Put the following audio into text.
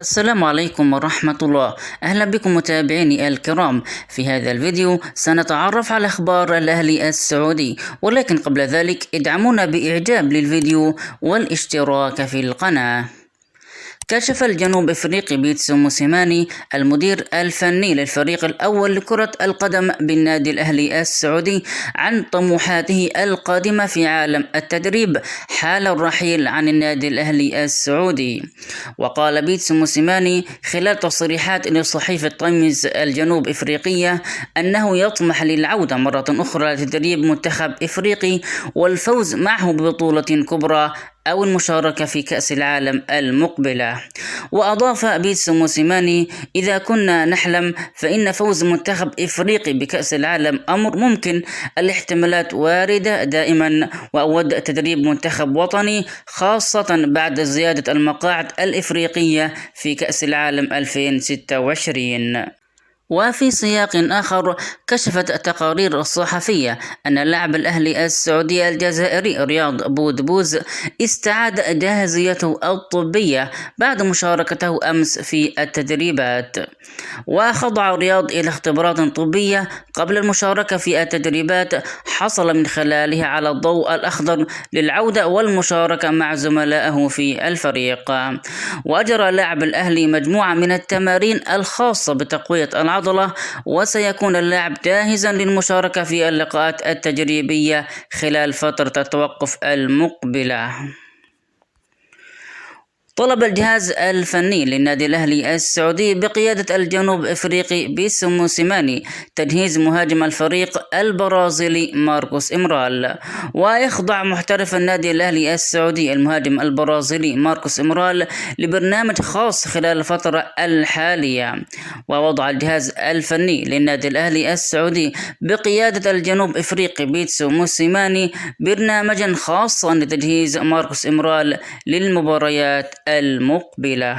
السلام عليكم ورحمة الله. أهلا بكم متابعيني الكرام. في هذا الفيديو سنتعرف على أخبار الأهلي السعودي، ولكن قبل ذلك ادعمونا بإعجاب للفيديو والاشتراك في القناة. كشف الجنوب افريقي بيتسو موسيماني المدير الفني للفريق الاول لكرة القدم بالنادي الاهلي السعودي عن طموحاته القادمة في عالم التدريب حال الرحيل عن النادي الاهلي السعودي. وقال بيتسو موسيماني خلال تصريحات لصحيفة تايمز الجنوب افريقية انه يطمح للعودة مرة اخرى لتدريب منتخب افريقي والفوز معه ببطولة كبرى أو المشاركة في كأس العالم المقبلة. وأضاف بيتسو موسيماني: إذا كنا نحلم فإن فوز منتخب إفريقي بكأس العالم أمر ممكن، الاحتمالات واردة دائما، وأود تدريب منتخب وطني خاصة بعد زيادة المقاعد الإفريقية في كأس العالم 2026. وفي سياق آخر، كشفت التقارير الصحفية أن اللاعب الأهلي السعودي الجزائري رياض بودبوز استعاد جاهزيته الطبية بعد مشاركته أمس في التدريبات. وخضع رياض إلى اختبارات طبية قبل المشاركة في التدريبات حصل من خلالها على الضوء الأخضر للعودة والمشاركة مع زملائه في الفريق. وأجرى لاعب الأهلي مجموعة من التمارين الخاصة بتقوية العضلة، وسيكون اللاعب جاهزا للمشاركة في اللقاءات التجريبية خلال فترة التوقف المقبلة. طلب الجهاز الفني للنادي الأهلي السعودي بقيادة الجنوب افريقي بيتسو موسيماني تجهيز مهاجم الفريق البرازيلي ماركوس إمرال. ويخضع محترف النادي الأهلي السعودي المهاجم البرازيلي ماركوس إمرال لبرنامج خاص خلال الفترة الحالية. ووضع الجهاز الفني للنادي الأهلي السعودي بقيادة الجنوب افريقي بيتسو موسيماني برنامجا خاصا لتجهيز ماركوس إمرال للمباريات المقبلة.